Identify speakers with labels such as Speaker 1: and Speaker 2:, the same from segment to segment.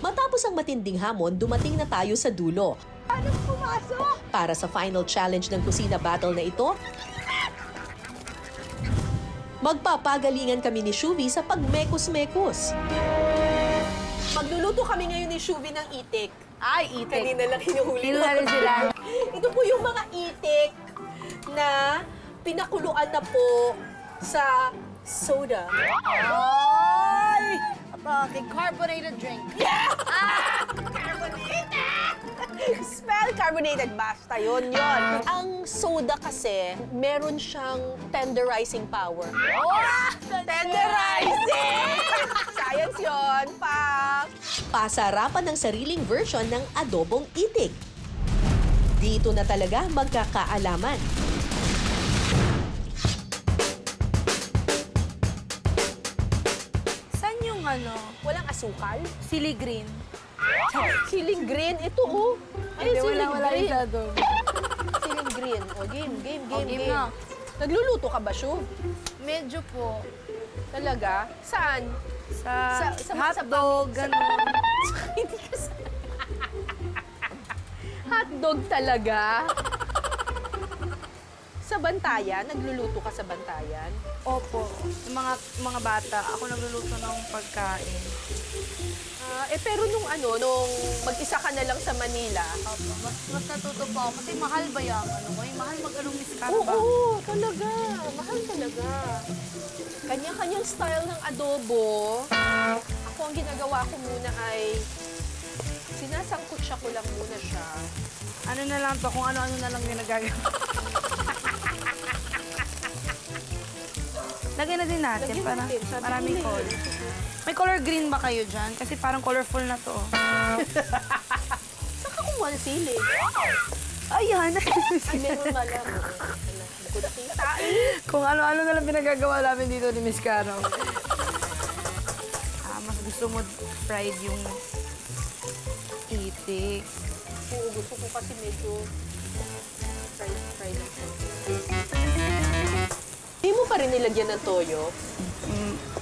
Speaker 1: Matapos ang matinding hamon, dumating na tayo sa dulo.
Speaker 2: Paano pumasok?
Speaker 1: Para sa final challenge ng kusina battle na ito, magpapagalingan kami ni Shuvi sa pagmekos-mekos. Magluluto kami ngayon ni Shuvi ng itik.
Speaker 2: Ay, itik.
Speaker 1: Kanina lang hinuhuli
Speaker 2: Hinuhuli sila.
Speaker 1: Ito po yung mga itik na pinakuluan na po sa soda.
Speaker 2: Ay! Okay, carbonated drink.
Speaker 1: Spell carbonated, basta yun. Ang soda kasi, meron siyang tenderizing power.
Speaker 2: Oh!
Speaker 1: Tenderizing! Science yun, pa! Pasarapan ng sariling version ng adobong itik. Dito na talaga magkakaalaman.
Speaker 2: Saan yung ano?
Speaker 1: Walang asukal?
Speaker 2: Sili green.
Speaker 1: Siling green, ito oh. Ay,
Speaker 2: Hindi,
Speaker 1: siling
Speaker 2: wala
Speaker 1: green.
Speaker 2: isa doon.
Speaker 1: Siling green. O, game.
Speaker 2: Game na.
Speaker 1: Nagluluto ka ba, Shu?
Speaker 2: Medyo po.
Speaker 1: Talaga? Saan?
Speaker 2: Sa
Speaker 1: Sa
Speaker 2: hotdog, gano'n.
Speaker 1: Hindi ka sa... Hotdog talaga? Sa Bantayan? Nagluluto ka sa Bantayan?
Speaker 2: Opo. Yung mga bata, ako nagluluto ng pagkain.
Speaker 1: Pero nung mag-isa ka na lang sa Manila.
Speaker 2: Opo. Mas natuto po ako kasi mahal ba yan? Mahal mag-along miskara ba?
Speaker 1: Oo, talaga. Mahal talaga. Kanya-kanyang style ng adobo. Ako ang ginagawa ko muna ay sinasangkutsa ko lang muna siya.
Speaker 2: Ano na lang to, kung ano-ano na lang yung nagagawa. Lagyan na din natin
Speaker 1: Lagyan
Speaker 2: para
Speaker 1: natin, sabi
Speaker 2: maraming
Speaker 1: nila eh.
Speaker 2: color. May color green ba kayo dyan? Kasi parang colorful na to.
Speaker 1: Saka kumuha ng sili.
Speaker 2: Ayan.
Speaker 1: Ay, meron pala. Hindi ko nakita eh.
Speaker 2: Kung ano-ano na lang pinagagawa namin dito ni Miss Caro. Mas gusto mo fried yung itik.
Speaker 1: Oo, gusto ko kasi medyo fried lang siya. Hindi mo pa rin nilagyan ng toyo?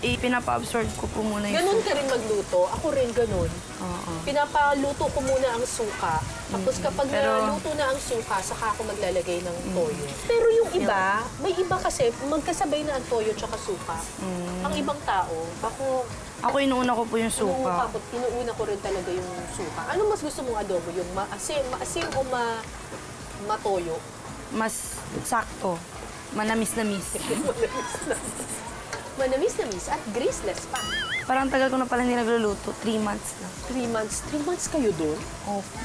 Speaker 2: Pinapa-absorb ko po muna yung
Speaker 1: Ganun ka rin magluto. Ako rin ganun.
Speaker 2: Oo.
Speaker 1: Pinapaluto ko muna ang suka. Tapos kapag
Speaker 2: Pero-
Speaker 1: naluto na ang suka, saka ako maglalagay ng toyo. Pero yung iba, may iba kasi magkasabay na ang toyo tsaka suka. Ang ibang tao,
Speaker 2: Ako inuuna ko po yung suka.
Speaker 1: inuuna ko rin talaga yung suka. Ano mas gusto mong adobo? Yung maasim o matoyo?
Speaker 2: Mas sakto. Manamis-namis.
Speaker 1: Manamis-namis at greaseless pa.
Speaker 2: Parang tagal ko na pala hindi nagluluto. 3 months na.
Speaker 1: 3 months. 3 months kayo doon?
Speaker 2: Opo.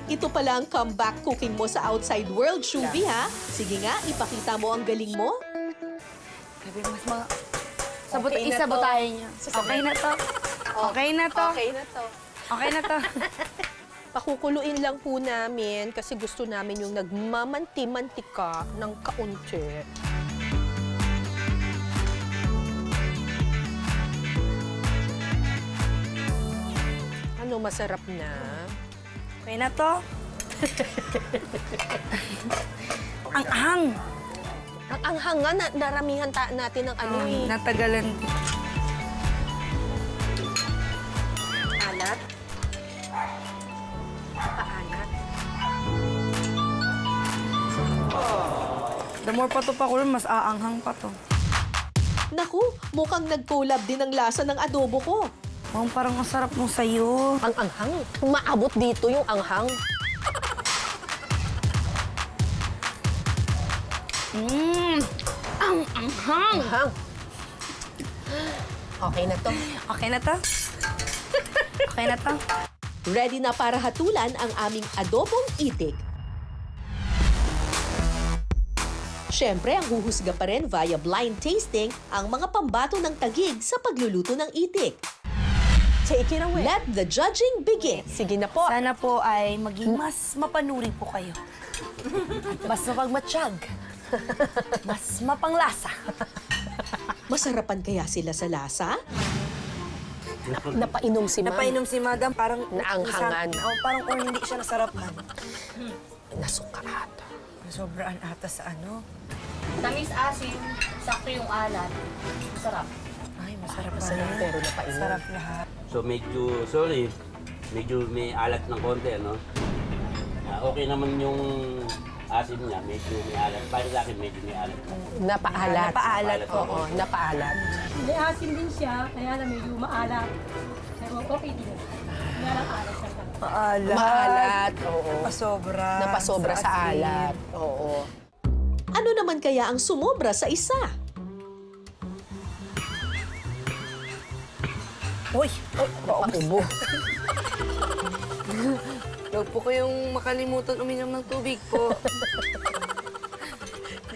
Speaker 1: Ito pala ang comeback cooking mo sa outside world, Shuvi, ha? Sige nga, ipakita mo ang galing mo.
Speaker 2: Sabi mas mga...
Speaker 1: Okay na to.
Speaker 2: Isabotahin niyo. Okay na to. Okay na to.
Speaker 1: Okay na to.
Speaker 2: Okay na to.
Speaker 1: Pakukuluin lang po namin kasi gusto namin yung nagmamanti-mantika ng kaunti. Ano, masarap na?
Speaker 2: Okay na to. Ang ahang.
Speaker 1: Ang anghang nga, naramihan natin ng ano eh.
Speaker 2: Natagalan.
Speaker 1: Alat. Paalat.
Speaker 2: The more pa to pakulo, mas aanghang pa to.
Speaker 1: Naku, mukhang nag-collab din ang lasa ng adobo ko.
Speaker 2: Parang masarap mo sa'yo.
Speaker 1: Ang anghang. Maabot dito yung anghang.
Speaker 2: Ang anghang.
Speaker 1: Anghang. Okay na to.
Speaker 2: Okay na to? Okay na to?
Speaker 1: Ready na para hatulan ang aming adobong itik. Siyempre, ang huhusga pa rin via blind tasting ang mga pambato ng tagig sa pagluluto ng itik. Take it away. Let the judging begin. Sige na po.
Speaker 2: Sana po ay maging mas mapanuri po kayo. Mas mapagmatsyag. Mas mapanglasa.
Speaker 1: Masarapan kaya sila sa lasa? Napainom si Ma'am.
Speaker 2: Napainom si Madam, parang...
Speaker 1: Naanghangan.
Speaker 2: Parang kung hindi siya nasarapan.
Speaker 1: Nasuka ata.
Speaker 2: Sobraan ata sa ano.
Speaker 3: Tamis asim, sakto yung alat. Masarap.
Speaker 2: Ay, masarap
Speaker 1: Masarap
Speaker 2: pala.
Speaker 1: pero napainom.
Speaker 2: Sarap lahat.
Speaker 4: So medyo, sorry, medyo may alat ng konti, ano? Okay naman yung asin niya, medyo may alat. Para sa akin, medyo may alat.
Speaker 1: Napaalat.
Speaker 2: Napaalat,
Speaker 1: Oo, napaalat.
Speaker 5: May asim din siya, kaya lang medyo maalat. Pero okay din. Kaya lang alat siya.
Speaker 2: Maalat.
Speaker 1: Maalat, oo.
Speaker 2: Napasobra.
Speaker 1: Napasobra sa
Speaker 2: asin.
Speaker 1: alat. Oo.
Speaker 6: Ano naman kaya ang sumobra sa isa?
Speaker 2: Uy!
Speaker 1: Ubo.
Speaker 2: Huwag po kayong makalimutan uminom ng tubig po.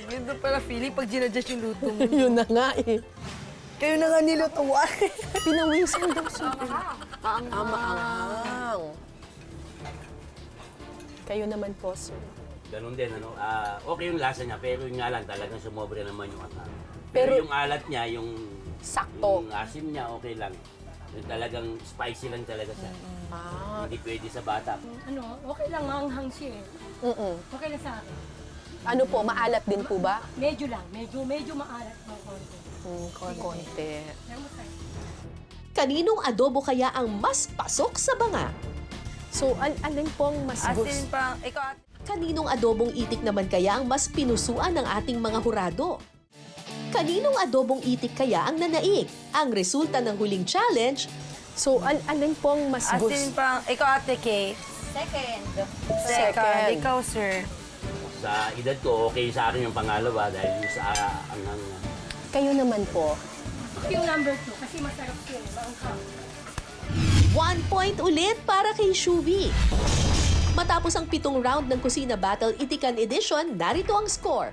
Speaker 2: Ganda pala, Philly, pag ginadjust yung luto mo.
Speaker 1: Yun na nga eh.
Speaker 2: Kayo na nga nilutuan.
Speaker 1: Pinawisan daw siya.
Speaker 2: Maanghang.
Speaker 1: Maanghang. Kayo naman po, sir.
Speaker 4: Ganun din, ano? Okay yung lasa niya, pero yun nga lang, talagang sumobra naman yung asin.
Speaker 1: Pero-
Speaker 4: Pero yung alat niya, yung
Speaker 1: Sakto.
Speaker 4: yung asim niya, okay lang. Yung talagang spicy lang talaga siya.
Speaker 1: Ah.
Speaker 4: Hindi pwede sa bata.
Speaker 5: Ano, okay lang, manghang siya eh.
Speaker 1: Mm-mm.
Speaker 5: Okay lang sa akin.
Speaker 1: Ano po, maalat din po ba?
Speaker 5: Medyo lang, medyo maalat ng konti.
Speaker 1: Konti.
Speaker 5: Pero masarap.
Speaker 6: Kaninong adobo kaya ang mas pasok sa banga?
Speaker 1: So, alin pong mas
Speaker 2: Asin
Speaker 1: gusto?
Speaker 2: pa. Ikaw,
Speaker 6: Kaninong adobong itik naman kaya ang mas pinusuan ng ating mga hurado? Kaninong adobong itik kaya ang nanaig? Ang resulta ng huling challenge,
Speaker 1: So, alin pong mas
Speaker 2: asin
Speaker 1: gusto?
Speaker 2: pa. Ikaw, Ate Kay.
Speaker 3: Second.
Speaker 2: Second. Ikaw, sir.
Speaker 4: Sa edad ko, okay sa akin yung pangalawa dahil yung sa ang
Speaker 1: Kayo naman po.
Speaker 5: Yung number 2, kasi masarap siya eh, maanghang.
Speaker 6: 1 point ulit para kay Shuvi. Matapos ang 7 round ng Kusina Battle Itikan Edition, narito ang score.